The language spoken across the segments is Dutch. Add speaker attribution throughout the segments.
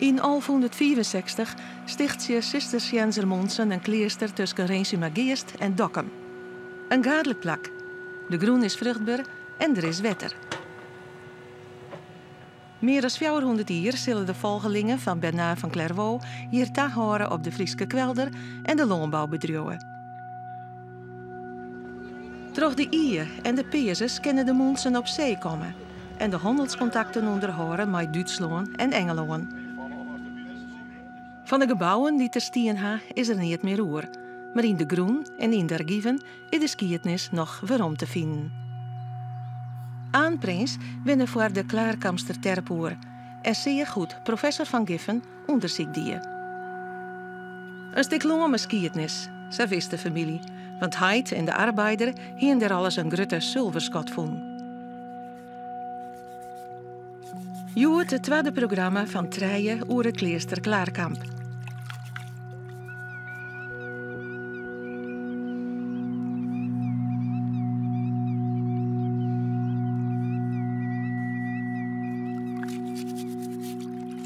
Speaker 1: In 1164 sticht ze Sisters Jensermondsen een klooster tussen Rijnsuma-Geest en Dokkum. Een gadelijk plak. De groen is vruchtbaar en er is wetter. Meer dan 400 jaar zullen de volgelingen van Bernard van Clairvaux hier taag horen op de Frieske kwelder en de landbouwbedrijven. Door de Ier en de Peerzers kennen de Mondsen op zee komen en de handelscontacten onderhouden met Duitsland en Engeland. Van de gebouwen die ter stien ha is er niet meer oer, maar in de groen en in de archieven is de skietnis nog waarom te vinden. Aanprins winnen voor de Klaarkampster terpoer en zeer goed professor van Giffen onderzoek die. Een stuk lange skietnis, zo wist de familie, want Heid en de arbeider hien er alles een grote zilverschot vonden. Joert het tweede programma van Treien oer het klooster Klaarkamp.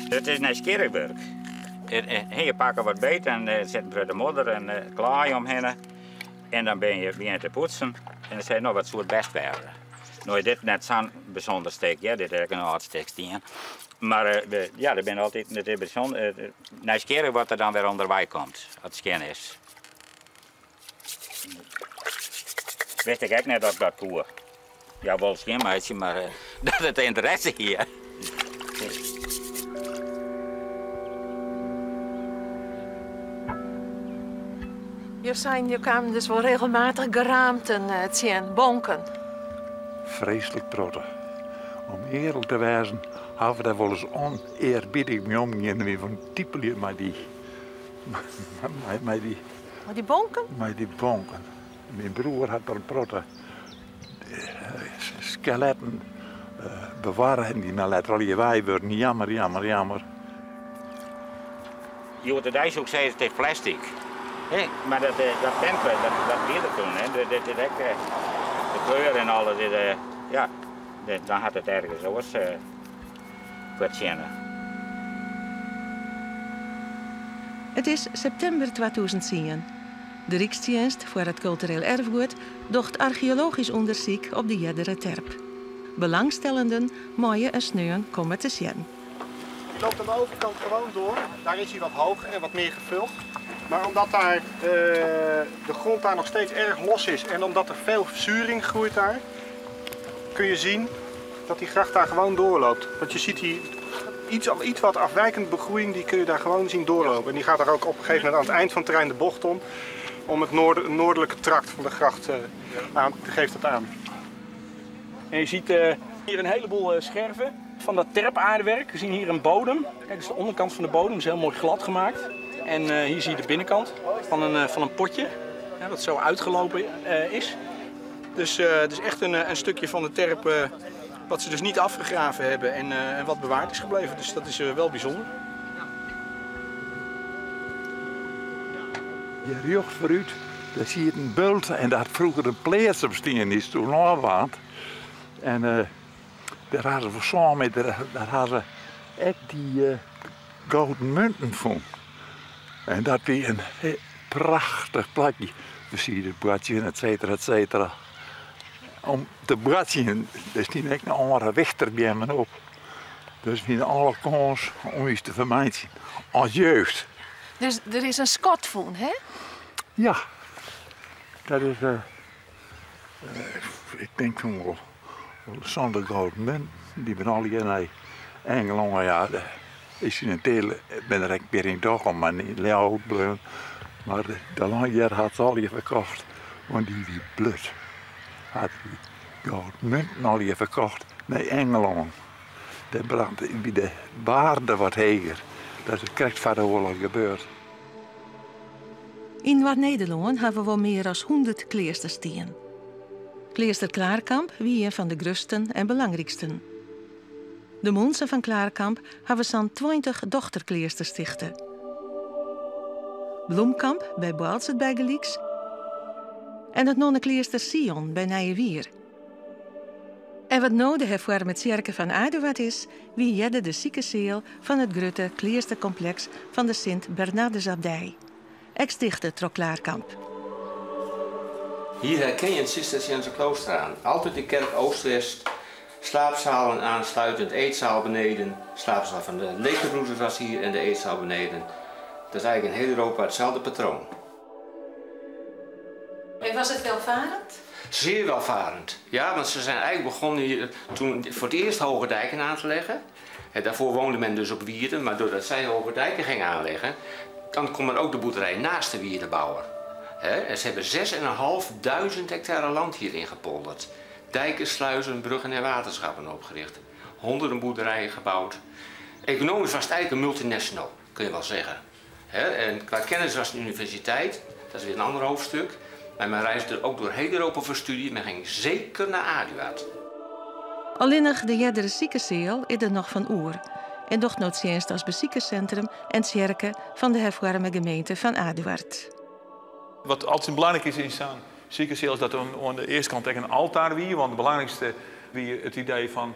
Speaker 2: Het is nieuwsgierigwerk. Je pakken wat beter en zet de modder en klaai omheen. En dan ben je te poetsen. En dan zijn nog wat soort best werden. Nou, dit net zo'n bijzonder steek, ja, dit is een hartstikke stien. Maar er ben altijd net bijzonder nieuwsgierig wat er dan weer onderbij komt, als het skin is. Wist ik ook net dat ik dat doe. Ja, wel geen meisje, maar dat het interesse hier.
Speaker 1: Je kwamen dus wel regelmatig geraamten zien, bonken.
Speaker 3: Vreselijk protten. Om eerlijk te wijzen, hebben we daar wel eens oneerbiedig mee omgegaan. We van typelen met die...
Speaker 1: Maar die bonken?
Speaker 3: Met die bonken. Mijn broer had er protten skeletten bewaren en die laten al je wij worden. Jammer.
Speaker 2: Je moet het ook zeggen, het is plastic. Hey, maar dat temper, dat weer er toen, hè. De kleur en alles, dan had het ergens ook wat zien.
Speaker 1: Het is september 2010. De Rijksdienst voor het cultureel erfgoed docht archeologisch onderzoek op de Jeddere Terp. Belangstellenden mooie en sneeuwen komen te zien.
Speaker 4: Je loopt aan de overkant gewoon door, daar is hij wat hoger en wat meer gevuld. Maar omdat daar, de grond daar nog steeds erg los is en omdat er veel verzuring groeit daar, kun je zien dat die gracht daar gewoon doorloopt. Want je ziet hier iets wat afwijkende begroeiing, die kun je daar gewoon zien doorlopen. En die gaat daar ook op een gegeven moment aan het eind van het terrein de bocht om het noordelijke trakt van de gracht geeft dat aan.
Speaker 5: En je ziet hier een heleboel scherven van dat terpaardewerk. We zien hier een bodem. Kijk, dat is de onderkant van de bodem, is heel mooi glad gemaakt. En hier zie je de binnenkant van een potje, dat zo uitgelopen is. Dus het is echt een stukje van de terp wat ze dus niet afgegraven hebben en wat bewaard is gebleven. Dus dat is wel bijzonder.
Speaker 3: Je riocht vooruit, daar zie je een bult en daar vroeger een plaats op staan is toen aanwaand. En daar hadden we samen, daar hadden ze echt die gouden munten van. En dat is een prachtig plakje. We zien het bradje, et cetera. Om te bradje, er is niet echt een andere weg bij me op. Dus we hebben alle kans om iets te vermijden als jeugd.
Speaker 1: Dus er is een schot van, hè?
Speaker 3: Ja, dat is, ik denk van wel zonder gouden munt. Die ben al hier naar Engeland, ja. Is in een deel, ben er weer in dag om, maar niet oud blijven. Maar de lange jaar had ze al je verkocht, want die blut had die gouden munten al je verkocht naar Engeland. Dat bracht de waarde wat hoger. Dat is krijgt van de oorlog gebeurd.
Speaker 1: In Noord-Nederland hebben we wel meer dan 100 kloosters staan. Klooster Klaarkamp wie een van de grootsten en belangrijksten. De Mondsen van Klaarkamp hebben zo'n 20 dochterkloosters stichten. Bloemkamp bij Boalset bij Gelieks en het nonnenklooster Sion bij Nijewier. En wat nou de hervormde kerk van Aduard is, wie jedde de ziekenzeel van het grote kloostercomplex van de Sint-Bernardesabdij. Ex-dichter trok Klaarkamp.
Speaker 6: Hier herken je het Cisterciënse klooster aan. Altijd de kerk oost-west, slaapzalen aansluitend, eetzaal beneden. Slaapzaal van de lekerbroeders was hier en de eetzaal beneden. Dat is eigenlijk in heel Europa hetzelfde patroon.
Speaker 1: En was het welvarend?
Speaker 6: Zeer welvarend. Ja, want ze zijn eigenlijk begonnen hier toen voor het eerst hoge dijken aan te leggen. Daarvoor woonde men dus op wierden, maar doordat zij hoge dijken gingen aanleggen, dan kon men ook de boerderij naast de wierden bouwen. En ze hebben 6.500 hectare land hierin gepolderd. Dijken, sluizen, bruggen en waterschappen opgericht. Honderden boerderijen gebouwd. Economisch was het eigenlijk een multinational, kun je wel zeggen. En qua kennis was het een universiteit, dat is weer een ander hoofdstuk. Maar men reisde ook door heel Europa voor studie. Men ging zeker naar Aduard.
Speaker 1: Allinnig de jeddere ziekenzeel is er nog van oer. En doch noodzienst als beziekencentrum en tjerke van de hervormde gemeente van Aduard.
Speaker 7: Wat altijd belangrijk is in zo'n ziekenzeel is dat er aan de eerste kant een altaar wie. Want het belangrijkste wie het idee van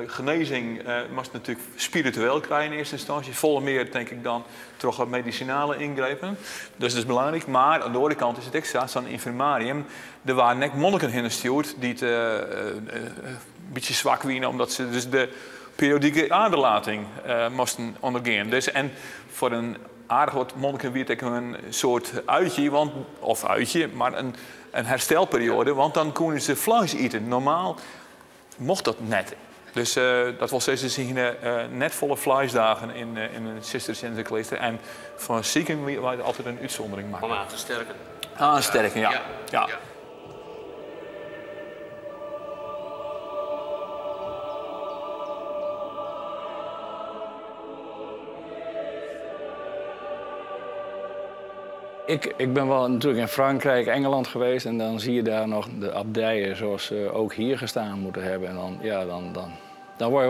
Speaker 7: genezing moest natuurlijk spiritueel krijgen in eerste instantie. Volle meer denk ik dan toch medicinale ingrepen. Dus dat is belangrijk. Maar aan de andere kant is het extra zo'n infirmarium. Er waren net monniken ingestuurd die het een beetje zwak waren omdat ze dus de periodieke aderlating moesten ondergaan. Dus en voor een aardig wat monniken werd ik een soort uitje, maar een herstelperiode, want dan konden ze vlees eten. Normaal mocht dat net. Dus dat wil zeggen, ze zien net volle vleesdagen in een Cisterciënse klooster. En voor zieken waren altijd een uitzondering maken.
Speaker 6: Om aan te sterken.
Speaker 7: Aansterken, ja. Ja.
Speaker 8: Ik ben wel natuurlijk in Frankrijk, Engeland geweest en dan zie je daar nog de abdijen zoals ze ook hier gestaan moeten hebben. En dan word je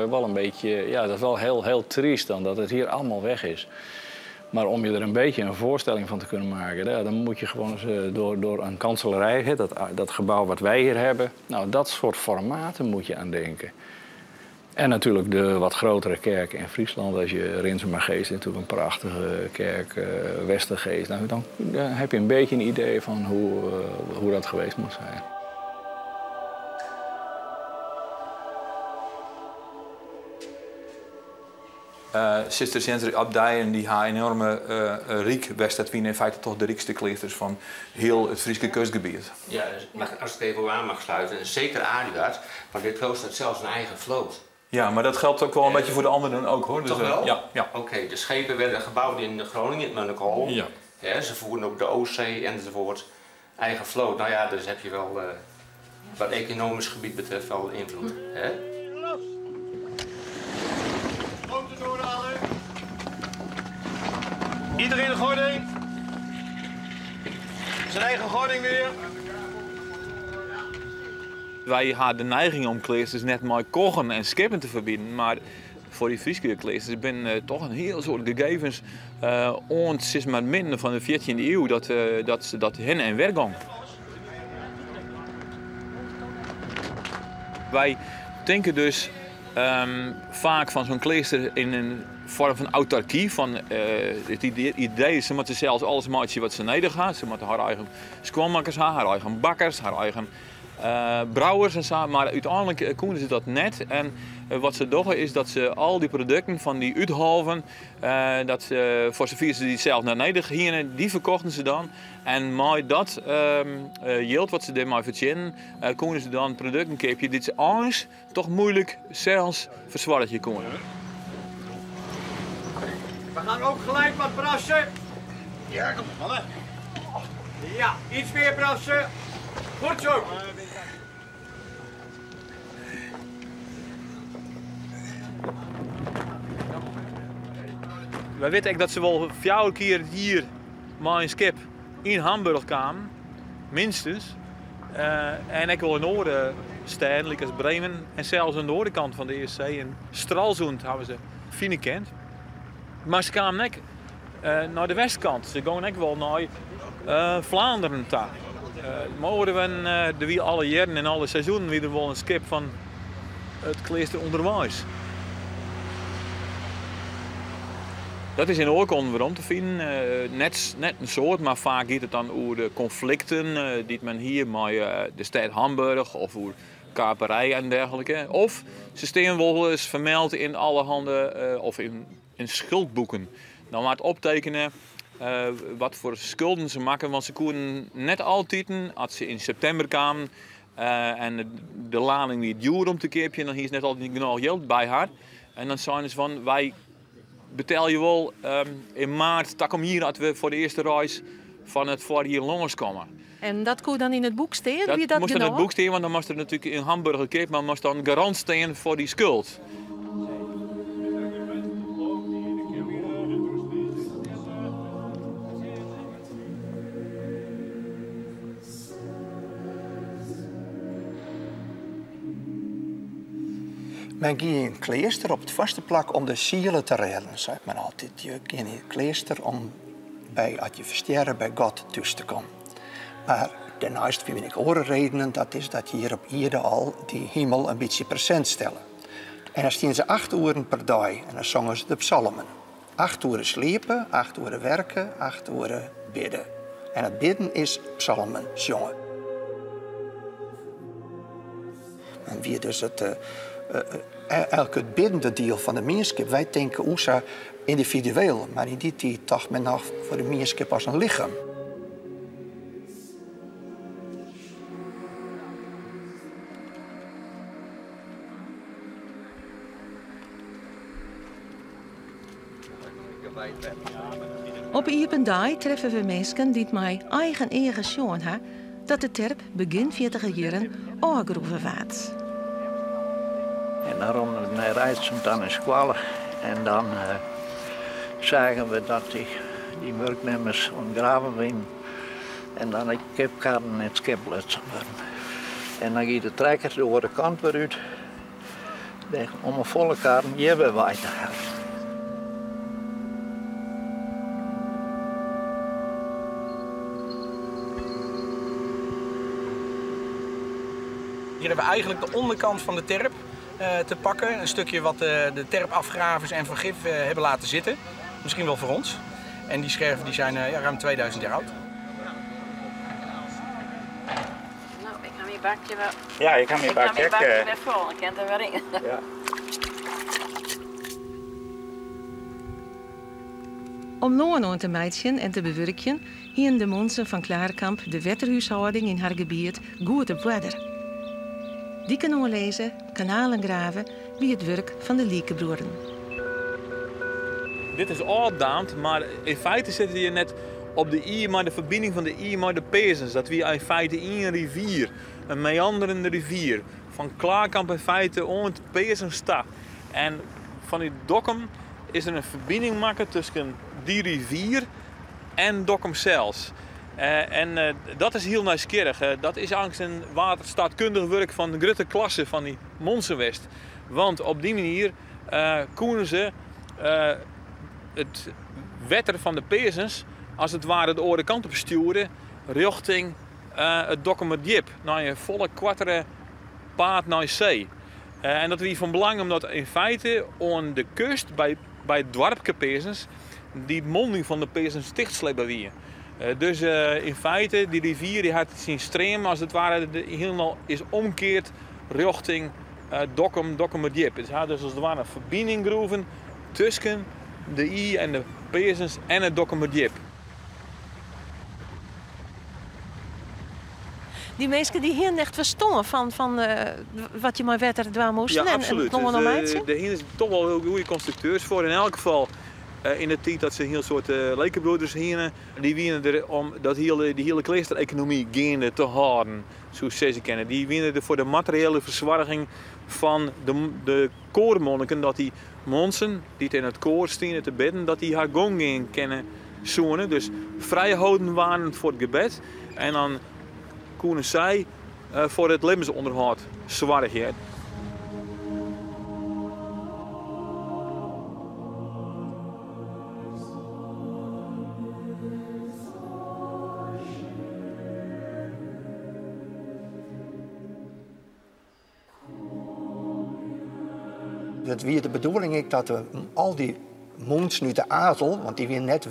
Speaker 8: wel een beetje, ja, dat is wel heel triest dan dat het hier allemaal weg is. Maar om je er een beetje een voorstelling van te kunnen maken, dan moet je gewoon eens door een kanselarij, dat gebouw wat wij hier hebben, nou dat soort formaten moet je aan denken. En natuurlijk de wat grotere kerken in Friesland. Als je Rinsemergeest is natuurlijk een prachtige kerk, Westergeest. Nou, dan heb je een beetje een idee van hoe dat geweest moet zijn.
Speaker 7: Cisterciënse abdijen die haar enorme riek west. Dat zijn in feite toch de rijkste kleesters van heel het Friese kustgebied.
Speaker 6: Ja, dus als ik even aan mag sluiten, zeker Aduard, maar dit klooster heeft zelfs een eigen vloot.
Speaker 7: Ja, maar dat geldt ook wel een beetje voor de anderen ook hoor.
Speaker 6: Toch wel?
Speaker 7: Ja.
Speaker 6: Oké, de schepen werden gebouwd in Groningen, in Munnikholen.
Speaker 7: Ja.
Speaker 6: Ja, ze voeren ook de Oostzee enzovoort. Eigen vloot. Nou ja, dus heb je wel wat economisch gebied betreft wel invloed. Hè?
Speaker 4: Motor doorhalen. Iedereen een gording. Zijn eigen gording weer.
Speaker 7: Wij hadden de neiging om kleesters net maar kochen en skippen te verbieden, maar voor die Friese kleesters zijn toch een heel soort gegevens sinds maar midden van de 14e eeuw dat ze dat heen en weer gaan. Wij denken dus vaak van zo'n kleester in een vorm van autarkie. Het idee is, ze moeten zelfs alles maken wat ze nodig hebben. Ze moeten haar eigen schoonmakers hebben, haar eigen bakkers, haar eigen brouwers en zo. Maar uiteindelijk kunnen ze dat net. En wat ze doen is dat ze al die producten van die uithalven, dat ze, voor zover ze die zelf naar nodig hebben, die verkochten ze dan. En met dat geld wat ze ermee verdienen, kunnen ze dan producten kopen die ze anders toch moeilijk zelfs verzwaarden kunnen.
Speaker 4: We gaan ook gelijk wat brassen. Ja, kom mannen. Ja, iets meer brassen. Goed zo.
Speaker 7: Wij weten dat ze wel 4 keer hier maar een skip in Hamburg kwamen, minstens. En ik wil in Noorden steden, als Bremen en zelfs aan de andere kant van de ESC in Stralsund hebben ze fine kent. Maar ze kwamen ook naar de westkant. Ze gaan ook wel naar Vlaanderen toe. Mogen we de wie alle jaren en alle seizoenen weer wel een skip van het klooster onderwijs. Dat is in oorkonde waarom te vinden. Net een soort, maar vaak gaat het dan over de conflicten die men hier met de stad Hamburg of over kaperij en dergelijke. Of ze staan wel eens vermeld in allerhande of in schuldboeken. Dan maar het optekenen wat voor schulden ze maken, want ze konden net altijd, als ze in september kwamen en de lading weer duur om te keerpje, dan is net altijd niet genoeg geld bij haar. En dan zijn ze van, wij betaal je wel in maart, dat kom hier dat we voor de eerste reis van het voor hier Longers komen.
Speaker 1: En dat kon dan in het boek staan?
Speaker 7: Dat moest in het boek staan, want dan moest er natuurlijk in Hamburg gekeken, maar moest dan garant staan voor die schuld.
Speaker 9: Men ging in het klooster op het vaste plak om de zielen te redden, zegt men altijd. Je ging in het klooster om als je versterren bij God thuis te komen. Maar daarnaast vind ik ook redenen, dat is dat je hier op aarde al die hemel een beetje present stellen. En dan staan ze 8 uren per dag en dan zongen ze de psalmen. 8 uren sliepen, 8 uren werken, 8 uren bidden. En het bidden is psalmen zongen. En wie dus elke biddende deel van de meenschap, wij denken OESA individueel, maar in die tijd dacht men nog voor de meenschap als een lichaam.
Speaker 1: Op Iependaai treffen we mensen die mij eigen zien hebben dat de terp begin 40 jaren aangegroeven werd.
Speaker 10: En daarom rijdt ze dan in squal en dan zagen we dat die werknemers ontgraven werden en dan de kipkarren en het skipletsen worden. En dan gaat de trekker door de kant weer uit om een volle karren hier weer bij te gaan.
Speaker 5: Hier hebben we eigenlijk de onderkant van de terp te pakken. Een stukje wat de terpafgravers en vergif hebben laten zitten. Misschien wel voor ons. En die scherven die zijn ruim 2000 jaar oud.
Speaker 11: Nou, ik ga mijn bakje wel...
Speaker 2: Ja, ik ga mijn bakje
Speaker 11: weer vol. Ik kan er weer in.
Speaker 2: Ja.
Speaker 1: Om loon te meidjen en te bewerken, hien de mensen van Klaarkamp de wetterhuishouding in haar gebied goed op wedder. Die kunnen lezen, kanalen graven, wie het werk van de Liekenbroeren.
Speaker 7: Dit is ouddaand, maar in feite zitten je net op de I, maar de verbinding van de I met de Pezens. Dat we in feite een rivier, een meanderende rivier. Van Klaarkamp in feite om het Pezensstad. En van die Dokkum is er een verbinding maken tussen die rivier en Dokkum zelfs. Dat is heel nieuwsgierig. Dat is eigenlijk een waterstaatkundig werk van de grote klasse van die Monsenwest. Want op die manier konden ze het wetter van de Pezens als het ware de andere kant op sturen richting het Dokkumerdiep. Naar een volle kwartere paard naar de zee. En dat was van belang omdat in feite aan de kust bij het dorpje Pezens die monding van de Pezens dichtslepen weer. Dus in feite, die rivier die had zijn stream als het ware helemaal is omkeerd richting Dokkumerdiep. Het had dus als het ware een verbinding groeven tussen de I en de Pezens en het Dokkumerdiep.
Speaker 1: Die mensen die hier echt verstonden van wat je maar wetter dwaan moest.
Speaker 7: Ja, absoluut. Daar zijn toch wel heel goede constructeurs voor. In elk geval in de tijd dat ze heel soort lekenbroeders hier, die winnen er om die hele kloostereconomie gaande te houden, zoals ze kennen. Die winnen er voor de materiële verzorging van de koormonniken, dat die monsen die in het koor staan te bidden, dat die haar gong kennen zoenen. Dus vrijhouden waren voor het gebed en dan konden zij voor het levensonderhoud zorgen.
Speaker 9: het weer de bedoeling dat al die mensen uit de adel, want die weer net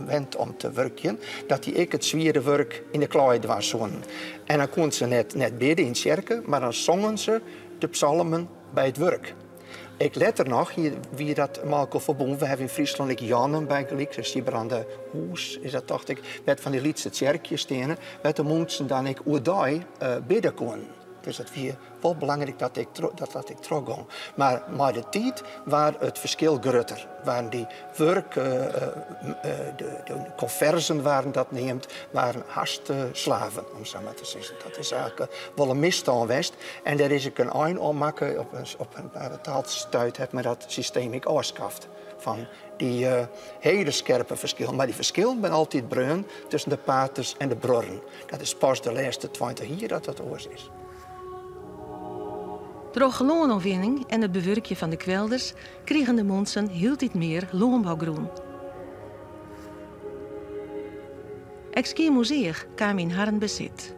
Speaker 9: wend om te werken, dat die ik het zware werk in de klei was zo'n. En dan kon ze net bidden in kerken, maar dan zongen ze de psalmen bij het werk. Ik let er nog, hier wie dat Marco verbonden, we hebben in Friesland like Jannen bij gelijk, dus die aan de hoes, is dat dacht ik, met van die Lietse kerkjes stenen, met de mensen dan ik oerdai bidden kon. Dus het was wel belangrijk dat ik terugging. Maar de tijd was het verschil groter. Waren die werk, de conversen waren dat neemt, waren haast slaven, om zo maar te zeggen. Dat is eigenlijk wel een misstand geweest. En daar is ik een eind om maken op een taalstuit heb me dat systeem ik afschaft. Van die hele scherpe verschillen. Maar die verschillen zijn altijd bruin tussen de paters en de broeren. Dat is pas de laatste 20 jaar dat dat oors is.
Speaker 1: Door loonopwinning en het bewerkje van de kwelders kregen de mensen heel iets meer loonbouwgroen. Exkie kwam in haar bezit.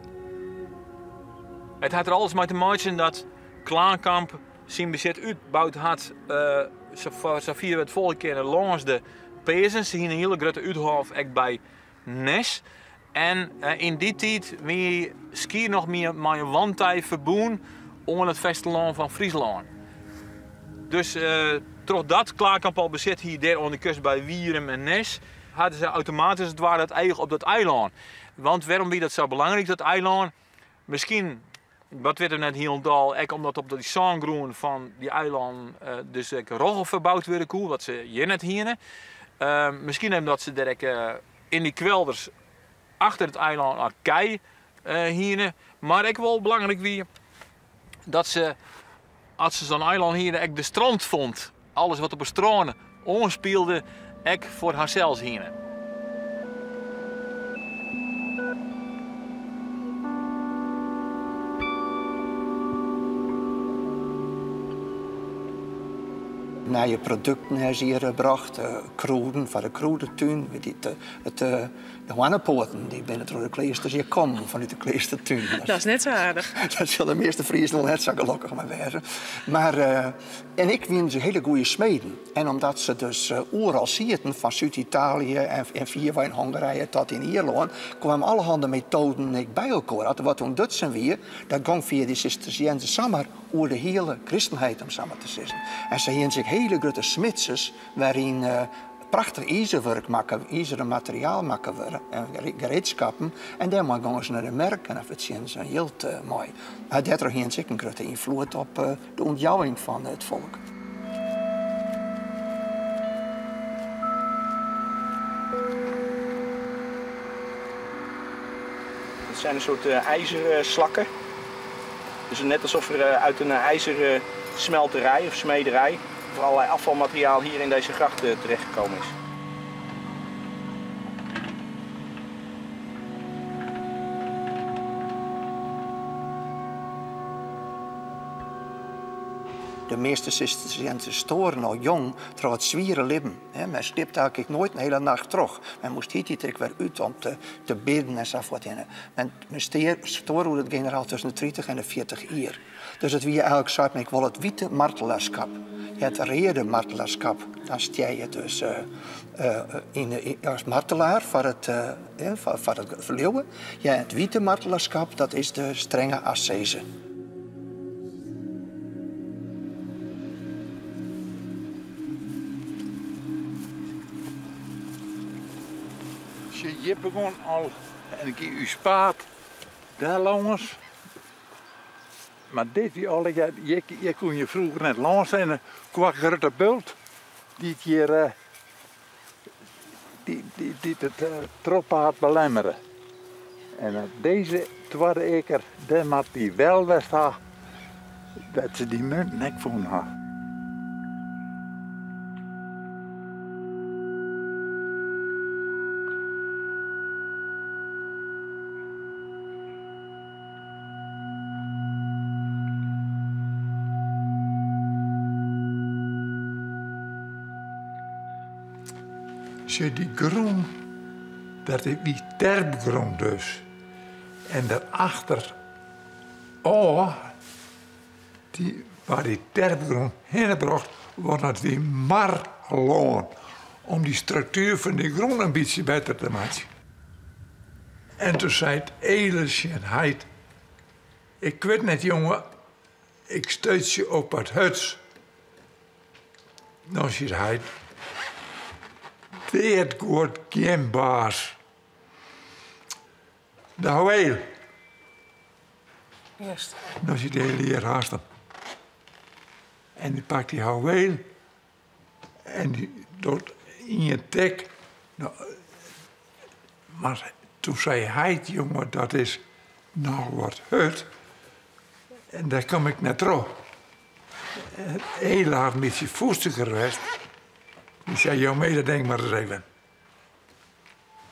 Speaker 7: Het had er alles mee te maken dat Klaarkamp zijn bezit uitgebouwd had. Zo vieren we het volgende keer langs de Pezen. Ze hier een hele grote uithof bij Nes. En in die tijd wie ski nog meer met een wandtij verboen onder het vasteland van Friesland. Dus door dat Klaarkamp al bezit hier daar aan de kust bij Wierum en Nes, hadden ze automatisch het ware het eigen op dat eiland. Want waarom is dat zo belangrijk, dat eiland? Misschien, wat weet er net Hielendal, omdat op die zandgroen van die eiland dus roggel verbouwd werden koe, wat ze hier net hier. Misschien omdat ze daar in die kwelders achter het eiland aan kei hier. Maar ik wel belangrijk wie dat ze, als ze zo'n eiland hier de strand vond, alles wat op de stranden onspeelde, ik voor haarzelfs hier.
Speaker 9: Naar je producten hier gebracht, kruiden van de kruidentuin, de hannenpoten, die binnen door de kleesters hier komen vanuit de kleestertuin.
Speaker 1: Dat is net zo aardig.
Speaker 9: Dat zullen de meeste Friesen nog net zo gelukkig mee wezen. Maar, en ik wien ze hele goede smeden. En omdat ze dus overal zitten, van Zuid-Italië en via in Hongarije tot in Ierland, kwamen allerhande methoden bij elkaar. Wat toen Dutsen weer, dat ging via die Cisterciënse samen over de hele christenheid, om samen te zeggen. En ze hebben zich hele grote smitsers, waarin prachtig ijzerwerk maken, ijzeren materiaal maken worden, en gereedschappen. En daarmee gaan ze naar de merk en dat zien ze heel mooi. Maar dat heeft zich een grote invloed op de ontjouwing van het volk.
Speaker 5: Het zijn een soort ijzeren slakken. Dus net alsof er uit een ijzeren smelterij of smederij of allerlei afvalmateriaal hier in deze gracht terechtgekomen is.
Speaker 9: De meeste Cisterciënse storen al jong door het zwieren leven. Men stipt eigenlijk nooit een hele nacht terug. Men moest hier weer uit om te bidden en zo wat. Men storen het generaal tussen de 30 en de 40 jaar. Dus het wie eigenlijk zei, ik wil het witte martelaarschap. Het rede martelaarschap. Dan sta je dus als martelaar voor het verleeuwen. Ja, het witte martelaarschap, dat is de strenge ascese.
Speaker 3: Je begon al en ik u spaat daar langs. Maar dit die al, je kon je vroeger net langs en kwam grote bult die hier die het troppaard belemmeren. En deze tweede eker, daar had die wel wist dat ze die munt nek vonden had. Die groen, dat is die terpgroen dus. En daarachter, die waar die terpgrond heen bracht, wordt het weer maar loon om die structuur van die grond een beetje beter te maken. En toen zei het Elisjenheid, ik weet net jongen, ik steut je op het huts. Nou zei hij, dit wordt geen baas. De houweel.
Speaker 1: Juist.
Speaker 3: Nou zei de hele heer haast hem. En die pakt die houweel en die doet in je tek. Nou, maar toen zei hij, jongen, dat is nog wat hut. En daar kom ik net terug. Heel hard met zijn voeten geweest. Die zei, joh, mee, dat denk maar eens even.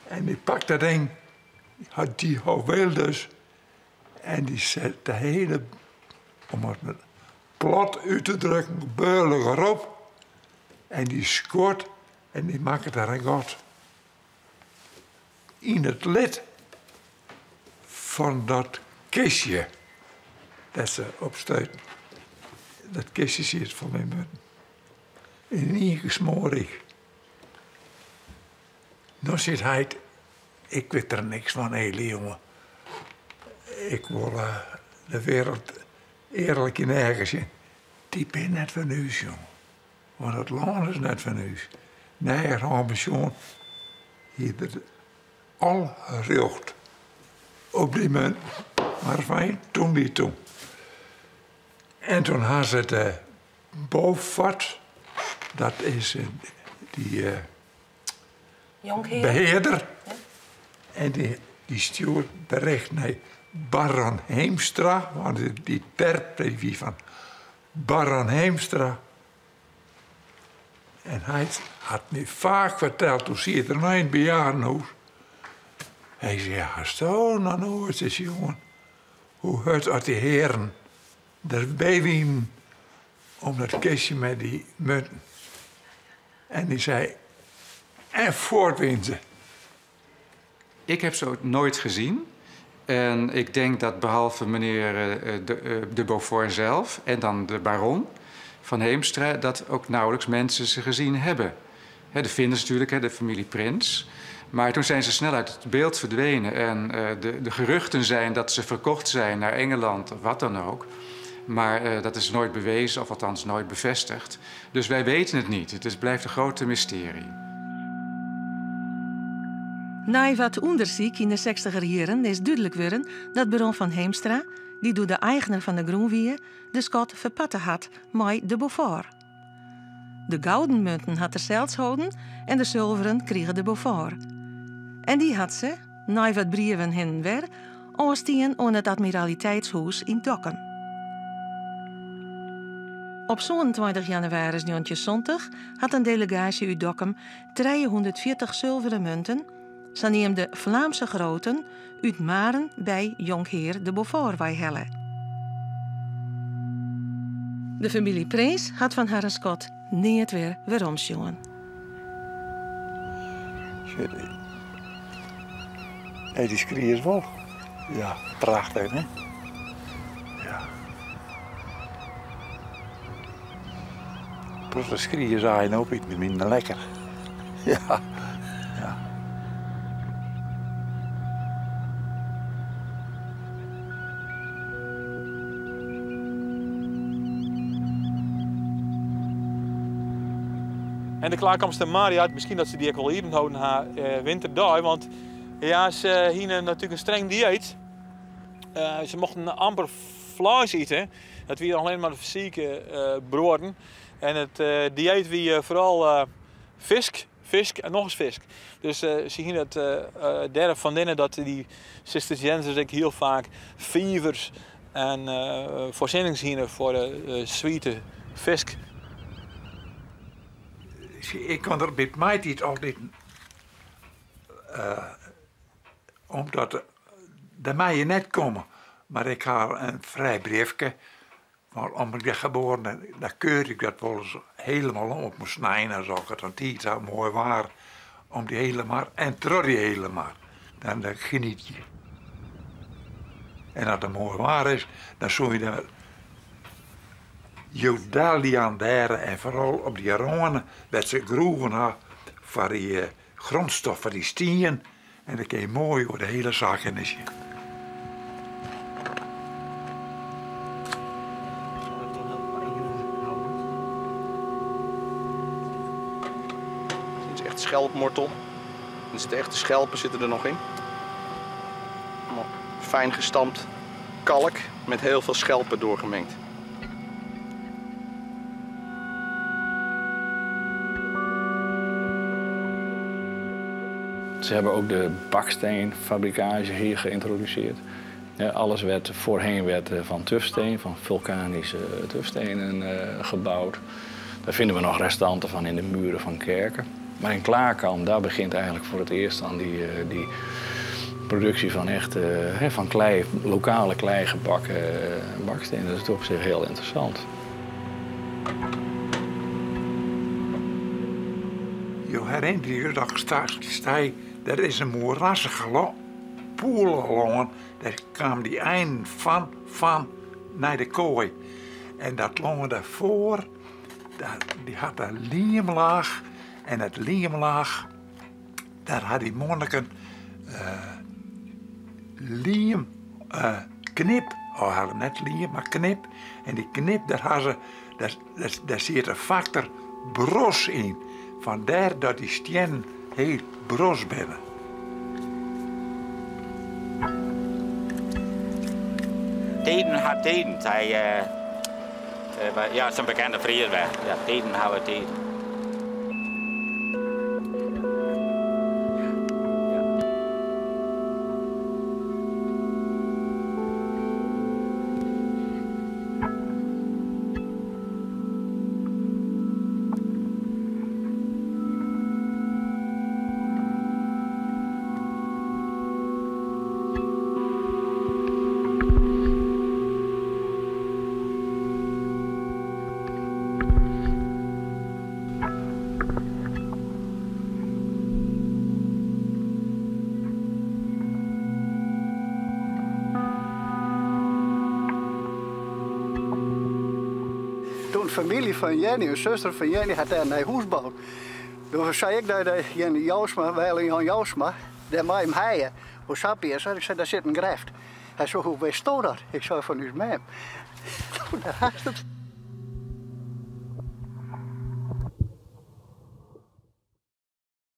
Speaker 3: En die pakt dat ding, had die houweel dus. En die zet de hele, om het met plat uit te drukken, beulig erop. En die scoort en die maakt daar een gat. In het lid van dat kistje dat ze opstuiten. Dat kistje zit van mijn munten. In één gesmorig. Nou zit hij, ik weet er niks van, hele jongen. Ik wil de wereld eerlijk in ergens in. Die ben net van u, jongen. Want het land is net van u. Nee, ambition. Hier al recht op die munt. Maar fijn, toen die toen. En toen had ze de bovenvat. Dat is die beheerder. Ja. En die stuurt bericht naar Baron Heemstra. Want die terp wie van Baron Heemstra. En hij had me vaak verteld, toen zie je er nog een bejaardenhuis. Hij zei, ja, zo, nou nooit eens, jongen. Hoe het uit die heren erbij wien om dat kistje met die munten. En die zei, en voortwien ze.
Speaker 12: Ik heb ze ook nooit gezien. En ik denk dat behalve meneer de Beaufort zelf en dan de baron van Heemstra, dat ook nauwelijks mensen ze gezien hebben. De Vinders natuurlijk, de familie Prins. Maar toen zijn ze snel uit het beeld verdwenen. En de geruchten zijn dat ze verkocht zijn naar Engeland of wat dan ook. Maar dat is nooit bewezen, of althans nooit bevestigd. Dus wij weten het niet. Het blijft een grote mysterie.
Speaker 1: Na wat onderzoek in de 60er jaren is duidelijk geworden dat baron van Heemstra, die door de eigenaar van de Groenwier, de schat verpatten had met de Beaufort. De gouden munten had er zelfs houden en de zilveren kregen de Beaufort. En die had ze, na wat brieven heen en weer, aanstien aan het admiraliteitshuis in Dokkum. Op 22 januari 1920 had een delegatie uit Dokkum 340 zilveren munten, saneem de Vlaamse groten, uit Maren bij jonkheer de Beaufort hellen. De familie Prins had van haar schat niet weer omsjongen.
Speaker 3: Die schreeuwen wel. Ja, prachtig, hè? Ja. Plus de schreeuwen zijn ook iets minder lekker. Ja. Ja.
Speaker 7: En de klaarkamster Maria, misschien dat ze die ook wel hier houden haar winterdag, want ja, ze hielden natuurlijk een streng dieet. Ze mochten amper vlees eten. Dat waren alleen maar fysieke broden. En het dieet wie vooral vis en nog eens vis. Dus ze hielden het derde van dinnen dat die Cisterciënsers heel vaak fievers en voorzieningen hielden voor zwiete vis.
Speaker 3: Ik kan er bij mij niet altijd, omdat de mij je net komen, maar ik ga een vrij briefje, maar omdat ik ben geboren, dan keur ik dat wel eens helemaal op mijn snijden, als het een tijd zo mooi waar, om die helemaal, en trouw die helemaal, dan geniet je. En als het mooi waar is, dan zul je Jodalian daar en vooral op die ronen werd ze groeven had voor die grondstof, voor die stien. En dat kun je mooi door de hele zaak in zien.
Speaker 5: Dit is echt schelpmortel. Er zitten echte schelpen zitten er nog in. Allemaal fijn gestampt kalk met heel veel schelpen doorgemengd.
Speaker 8: Ze hebben ook de baksteenfabrikage hier geïntroduceerd. Ja, alles werd voorheen van tufsteen, van vulkanische tufstenen gebouwd. Daar vinden we nog restanten van in de muren van kerken. Maar in Klaarkamp, daar begint eigenlijk voor het eerst aan die productie van echt van klei, lokale kleigebakken bakstenen. Dat is op zich heel interessant.
Speaker 3: Je herinnert je dat straks er is een moerassige poel along. Daar kwam die eind van naar de kooi. En dat longen daarvoor, die had een liemlaag. En het liemlaag, daar had die monniken knip. Oh, hadden net liem, maar knip. En die knip, daar zit een factor bros in. Vandaar dat die stenen heel bros zijn.
Speaker 2: Teden had teden, zei ja, zo'n bekende Friersweg. Ja, teden houden teden.
Speaker 13: Toen familie van Jenny, een zuster van Jenny, had daar een huis gebouwd. Toen zei ik dat Jenny Jousma, wij Jan Jousma, daar mij hem heien. Hoe sap je? Ik zei, daar zit een greft. Hij zei, hoe wist je dat? Ik zei, van uw mem. Toen haast het.